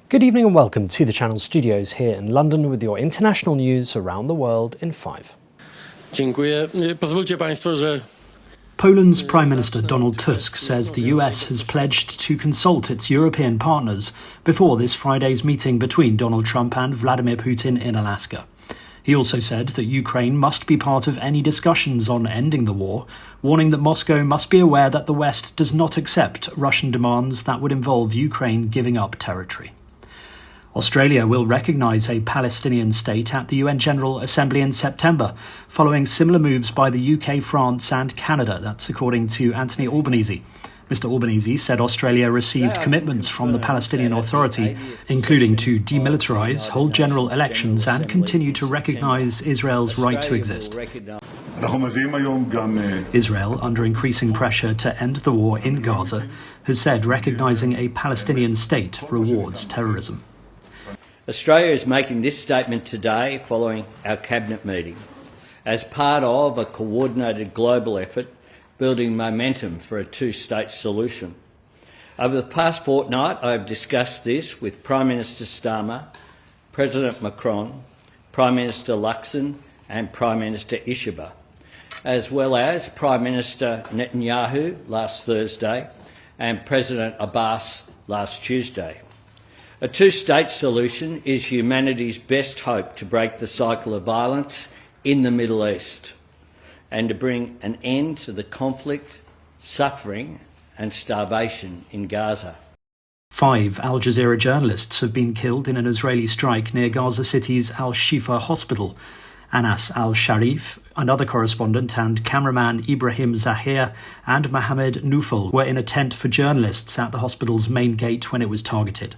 Good evening and welcome to the Channel Studios here in London with your international news around the world in 5. Poland's Prime Minister Donald Tusk says the US has pledged to consult its European partners before this Friday's meeting between Donald Trump and Vladimir Putin in Alaska. He also said that Ukraine must be part of any discussions on ending the war, warning that Moscow must be aware that the West does not accept Russian demands that would involve Ukraine giving up territory. Australia will recognise a Palestinian state at the UN General Assembly in September, following similar moves by the UK, France and Canada. That's according to Anthony Albanese. Mr Albanese said Australia received commitments from the Palestinian Authority, including to demilitarise, hold general elections and continue to recognise Israel's right to exist. Israel, under increasing pressure to end the war in Gaza, has said recognising a Palestinian state rewards terrorism. Australia is making this statement today following our Cabinet meeting as part of a coordinated global effort building momentum for a two-state solution. Over the past fortnight, I have discussed this with Prime Minister Starmer, President Macron, Prime Minister Luxon and Prime Minister Ishaba, as well as Prime Minister Netanyahu last Thursday and President Abbas last Tuesday. A two-state solution is humanity's best hope to break the cycle of violence in the Middle East and to bring an end to the conflict, suffering and starvation in Gaza. 5 Al Jazeera journalists have been killed in an Israeli strike near Gaza City's Al-Shifa hospital. Anas al-Sharif, another correspondent, and cameraman Ibrahim Zahir and Mohammed Nufal were in a tent for journalists at the hospital's main gate when it was targeted.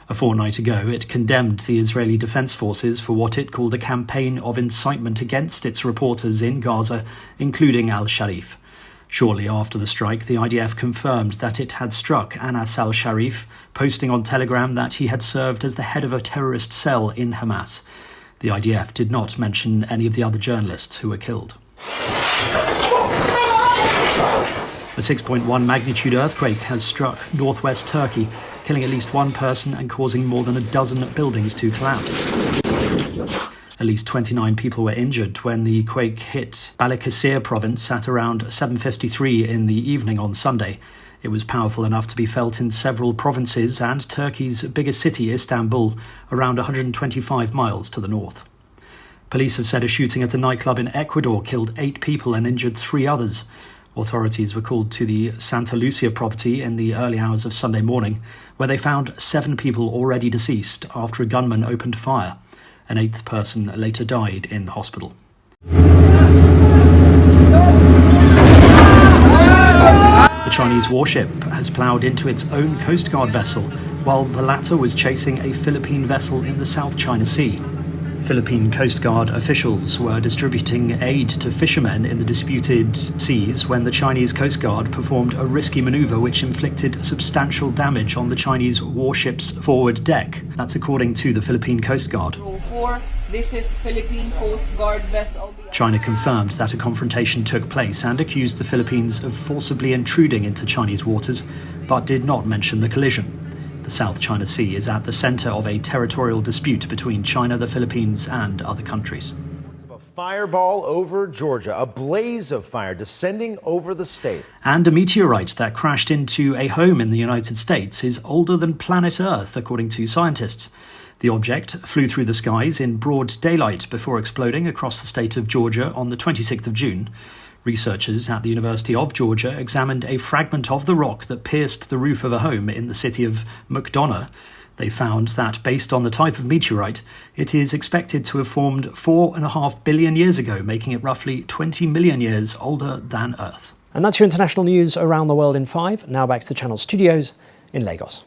A fortnight ago, it condemned the Israeli Defense Forces for what it called a campaign of incitement against its reporters in Gaza, including al-Sharif. Shortly after the strike, the IDF confirmed that it had struck Anas al-Sharif, posting on Telegram that he had served as the head of a terrorist cell in Hamas. The IDF did not mention any of the other journalists who were killed. A 6.1 magnitude earthquake has struck northwest Turkey, killing at least one person and causing more than a dozen buildings to collapse. At least 29 people were injured when the quake hit Balıkesir province at around 7:53 in the evening on Sunday. It was powerful enough to be felt in several provinces and Turkey's biggest city, Istanbul, around 125 miles to the north. Police have said a shooting at a nightclub in Ecuador killed 8 people and injured 3 others. Authorities were called to the Santa Lucia property in the early hours of Sunday morning, where they found 7 people already deceased after a gunman opened fire. An 8th person later died in hospital. A Chinese warship has ploughed into its own Coast Guard vessel, while the latter was chasing a Philippine vessel in the South China Sea. Philippine Coast Guard officials were distributing aid to fishermen in the disputed seas when the Chinese Coast Guard performed a risky maneuver which inflicted substantial damage on the Chinese warship's forward deck. That's according to the Philippine Coast Guard. Rule 4, this is Philippine Coast Guard vessel. China confirmed that a confrontation took place and accused the Philippines of forcibly intruding into Chinese waters, but did not mention the collision. The South China Sea is at the centre of a territorial dispute between China, the Philippines and other countries. A fireball over Georgia, a blaze of fire descending over the state. And a meteorite that crashed into a home in the United States is older than planet Earth, according to scientists. The object flew through the skies in broad daylight before exploding across the state of Georgia on the 26th of June. Researchers at the University of Georgia examined a fragment of the rock that pierced the roof of a home in the city of McDonough. They found that, based on the type of meteorite, it is expected to have formed 4.5 billion years ago, making it roughly 20 million years older than Earth. And that's your international news around the world in 5. Now back to the Channel Studios in Lagos.